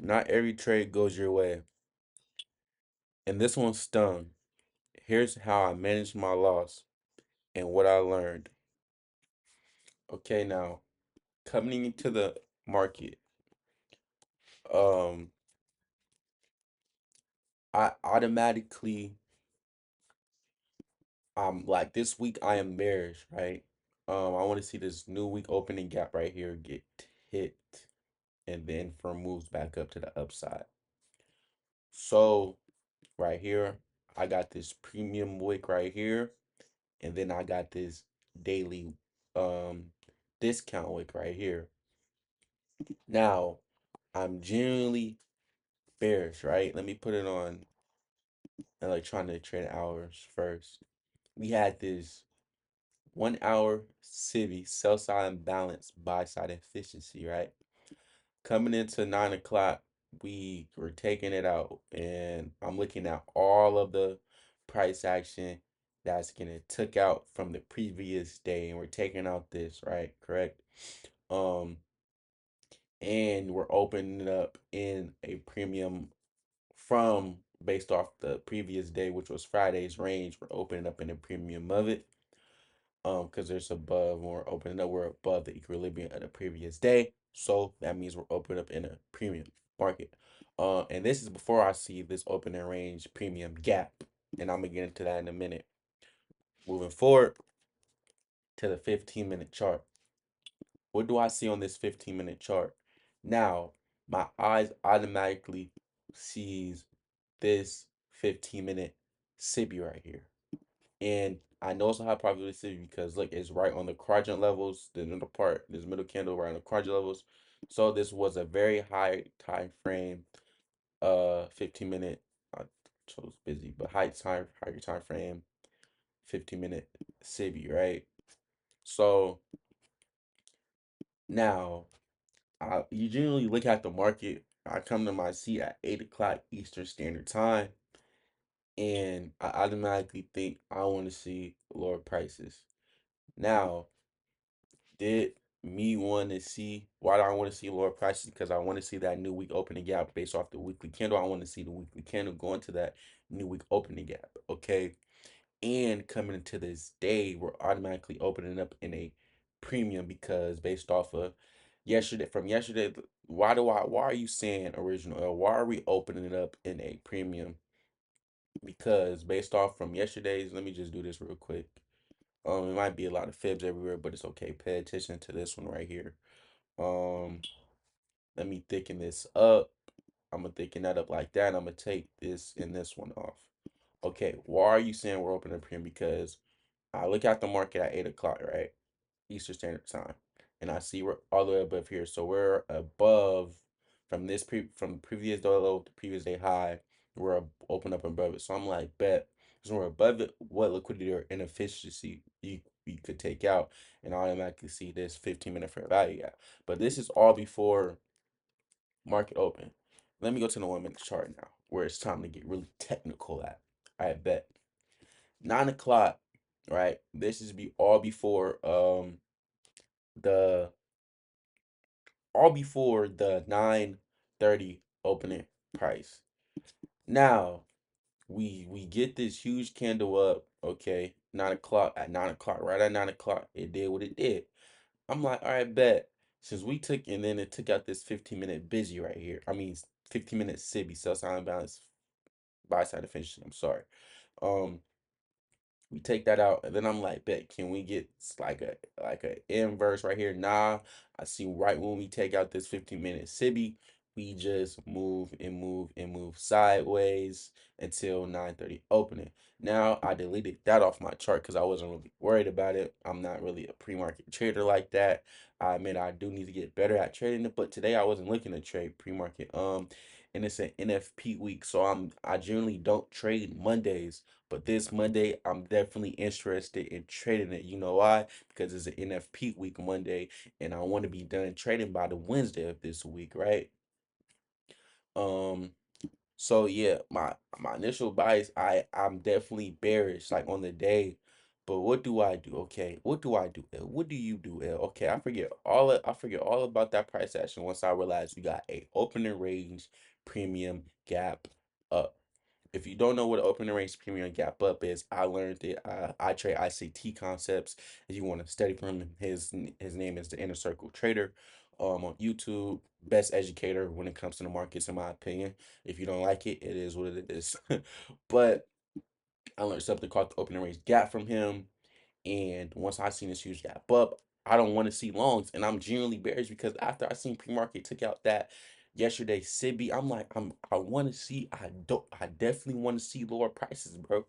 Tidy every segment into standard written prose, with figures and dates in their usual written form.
Not every trade goes your way. And this one stung. Here's how I managed my loss and what I learned. Okay, now coming into the market, um, I automatically I'm like this week I am bearish, right? I want to see this new week opening gap right here get hit and then firm moves back up to the upside. So right here, I got this premium wick right here, and then I got this daily um discount wick right here. Now, I'm genuinely bearish, right? Let me put it on electronic trade hours first. We had this 1 hour civvy sell side imbalance, buy side efficiency, right? Coming into 9 o'clock, we were taking it out, and I'm looking at all of the price action that's getting took out from the previous day, and we're taking out this, right? Correct. Um, and we're opening up in a premium from based off the previous day, which was Friday's range. We're opening up in a premium of it. Because there's above when we're opening up, we're above the equilibrium of the previous day. So that means we're opening up in a premium market. And this is before I see this opening range premium gap. And I'm gonna get into that in a minute. Moving forward to the 15-minute chart. What do I see on this 15-minute chart? Now, my eyes automatically sees this 15-minute SIBI right here. And I know it's a high probability because look, it's right on the quadrant levels, the middle part, this middle candle right on the quadrant levels. So this was a very high time frame, 15-minute. I chose busy, but higher time frame, 15-minute SIBI, right? So now you generally look at the market. I come to my seat at 8 o'clock Eastern Standard Time, and I automatically think I want to see lower prices. Now, did me want to see why do I want to see lower prices? Because I want to see that new week opening gap based off the weekly candle. I want to see the weekly candle go into that new week opening gap. Okay. And coming into this day, we're automatically opening up in a premium because based off of yesterday, why are you saying original? Why are we opening it up in a premium? Because based off from yesterday's, let me just do this real quick. It might be a lot of fibs everywhere, but it's okay. Pay attention to this one right here. Um, Let me thicken this up. I'm gonna thicken that up like that. I'm gonna take this and this one off. Okay, why are you saying we're opening up here? Because I look at the market at 8 o'clock, right? Eastern Standard Time, and I see we're all the way above here. So we're above from from the previous day low to previous day high. We're open up above it. So I'm like, bet because we're above it, what liquidity or inefficiency you could take out, and I automatically see this 15-minute fair value gap. But this is all before market open. Let me go to the 1 minute chart now, where it's time to get really technical at. I bet 9 o'clock, right? This is be the all before the 9:30 opening price. Now we get this huge candle up, okay, 9 o'clock at 9 o'clock, right at 9 o'clock, it did what it did. I'm like, all right, bet. Since we took and then it took out this 15-minute busy right here. I mean 15-minute SIBI, sell sign balance, buy side efficiency. I'm sorry. Um, we take that out, and then I'm like, bet, can we get like a inverse right here? Nah, I see right when we take out this 15-minute SIBI, we just move and move and move sideways until 9:30 opening. Now I deleted that off my chart because I wasn't really worried about it. I'm not really a pre-market trader like that. I admit I do need to get better at trading it, but today I wasn't looking to trade pre-market. And it's an NFP week, so I generally don't trade Mondays. But this Monday, I'm definitely interested in trading it. You know why? Because it's an NFP week Monday, and I want to be done trading by the Wednesday of this week, right? Um, so yeah, my initial bias, I'm definitely bearish. Like on the day, But what do I do? Okay, what do I do, L? What do you do, L? Okay, I forget all about that price action once I realized we got a opening range premium gap up. If you don't know what opening range premium gap up is, I learned it. I trade ICT concepts. If you want to study from him, his name is the Inner Circle Trader. On YouTube, best educator when it comes to the markets, in my opinion. If you don't like it, it is what it is. But I learned something called the opening range gap from him. And once I seen this huge gap up, I don't want to see longs. And I'm genuinely bearish because after I seen pre-market took out that yesterday Sibby, I'm like, I want to see, I definitely want to see lower prices, bro.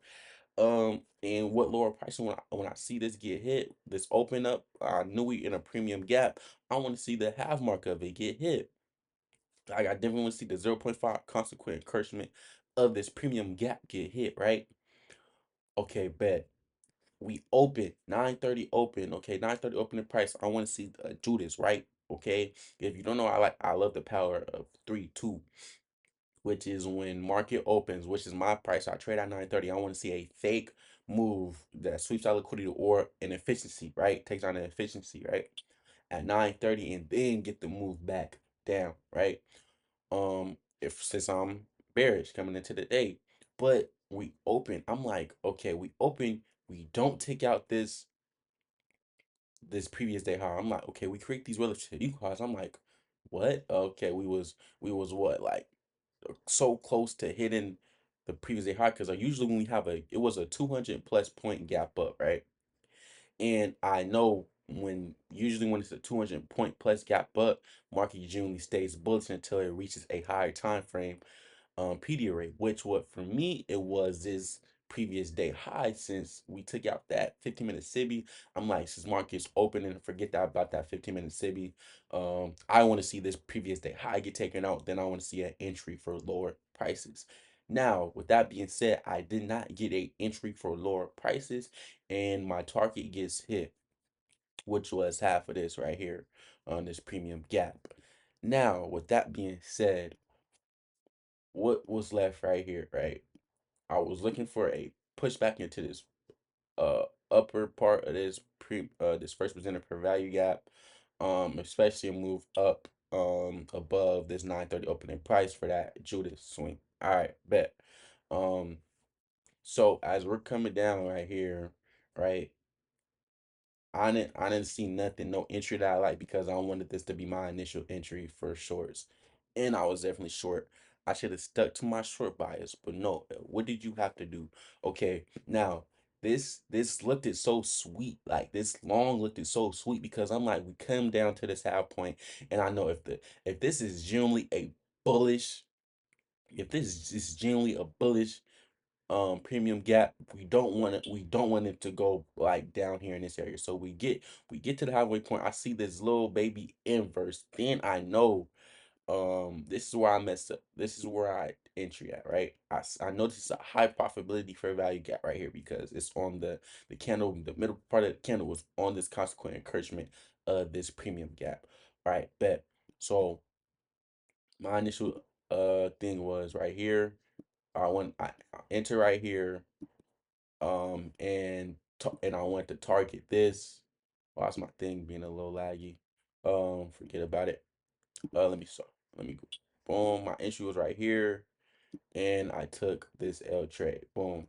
And what lower prices when I see this get hit, this open up, I knew we in a premium gap. I want to see the half mark of it get hit. Like I definitely want to see the zero point 0.5 consequent encouragement of this premium gap get hit, right? Okay, bet. We open 9:30 open. Okay, 9:30 opening price. I want to see Judas, right? Okay. If you don't know, I love the power of 3-2, which is when market opens, which is my price. I trade at 9:30. I want to see a fake move that sweeps out liquidity or an efficiency, right? Takes on an efficiency, right? At 9:30 and then get the move back down, right? If since I'm bearish coming into the day, but we open, I'm like, okay, we open, we don't take out this previous day high. I'm like, okay, we create these relative equal highs. I'm like, what? Okay, we was what, like so close to hitting the previous day high because usually when we have it was a 200 plus point gap up, right? And I know usually when it's a 200 point plus gap up, market usually stays bullish until it reaches a higher time frame PD array, which what for me it was this previous day high since we took out that 15-minute SIBI. I'm like, since market's open and forget that about that 15-minute SIBI. I want to see this previous day high get taken out. Then I want to see an entry for lower prices. Now, with that being said, I did not get a entry for lower prices, and my target gets hit, which was half of this right here on this premium gap. Now, with that being said, what was left right here, right? I was looking for a pushback into this uh upper part of this first presented per value gap, especially a move up above this 9:30 opening price for that Judas swing. All right, bet. Um, so as we're coming down right here, right? I didn't see nothing, no entry that I like because I wanted this to be my initial entry for shorts. And I was definitely short. I should have stuck to my short bias, but no. What did you have to do? Okay, now this looked it so sweet. Like this long looked it so sweet because I'm like, we come down to this half point, and I know if this is genuinely a bullish, if this is just genuinely a bullish premium gap, we don't want it to go like down here in this area. So we get to the halfway point. I see this little baby inverse, then I know this is where I messed up. This is where I entry at, right? I know this is a high profitability fair value gap right here because it's on the candle. The middle part of the candle was on this consequent encouragement of this premium gap. All right, bet. So my initial thing was right here. I enter right here, and I want to target this. Why is my thing being a little laggy? Forget about it. Let me go. Boom, my entry was right here, and I took this L trade. Boom,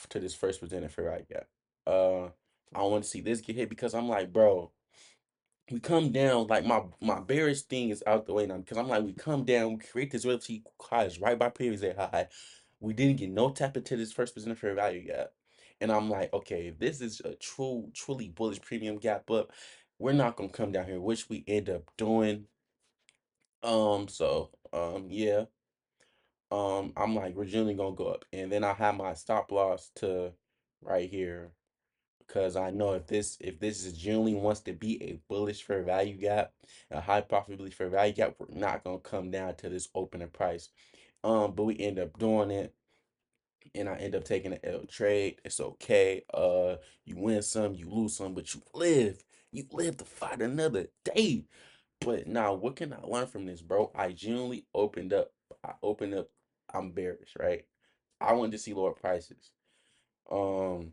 to this first presented for right gap. I want to see this get hit because I'm like, bro, we come down like my bearish thing is out the way now because I'm like, we come down, we create this relative highs right by previous day high. We didn't get no tap into this first percent fair value gap. And I'm like, okay, if this is a truly bullish premium gap up, we're not gonna come down here, which we end up doing. Yeah. I'm like, we're generally gonna go up. And then I have my stop loss to right here. Because I know if this is generally wants to be a bullish fair value gap, a high profitability fair value gap, we're not gonna come down to this opening price. But we end up doing it, and I end up taking an L trade. It's okay. You win some, you lose some, but you live. You live to fight another day. But now, what can I learn from this, bro? I genuinely opened up. I opened up. I'm bearish, right? I wanted to see lower prices. Um,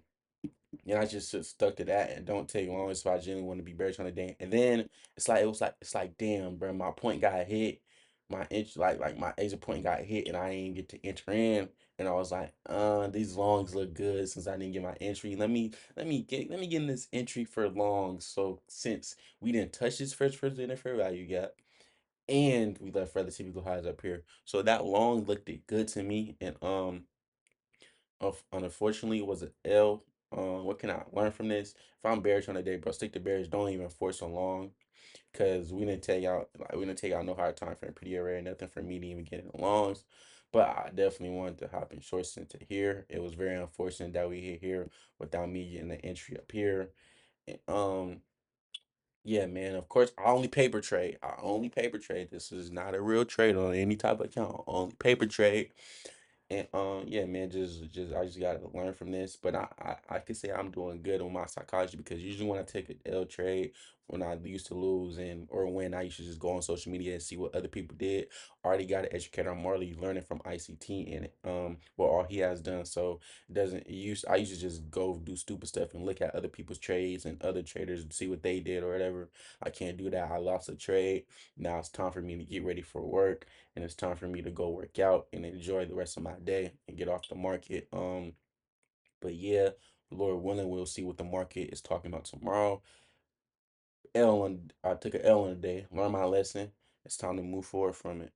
And I just stuck to that and don't take long if I genuinely want to be bearish on the day. And then it's like damn, bro, my point got hit. My inch like my exit point got hit and I didn't get to enter in. And I was like, these longs look good since I didn't get my entry. Let me get in this entry for longs. So since we didn't touch this first in the fair value gap and we left further typical highs up here. So that long looked it good to me. And unfortunately, it was an L. What can I learn from this? If I'm bearish on the day, bro, stick to bearish. Don't even force on long, cause we didn't take out no hard time frame pretty array, nothing for me to even get in the longs. But I definitely wanted to hop in shorts into here. It was very unfortunate that we hit here without me getting the entry up here. And, yeah, man. Of course, I only paper trade. I only paper trade. This is not a real trade on any type of account. Only paper trade. And yeah, man, just I just gotta learn from this. But I could say I'm doing good on my psychology because usually when I take a L trade, when I used to lose and or when I used to just go on social media and see what other people did. I already got an educator. I'm already learning from ICT and what all he has done. So it doesn't it used I used to just go do stupid stuff and look at other people's trades and other traders and see what they did or whatever. I can't do that. I lost a trade. Now it's time for me to get ready for work and it's time for me to go work out and enjoy the rest of my day and get off the market. But yeah, Lord willing, we'll see what the market is talking about tomorrow. I took an L in a day, learned my lesson. It's time to move forward from it.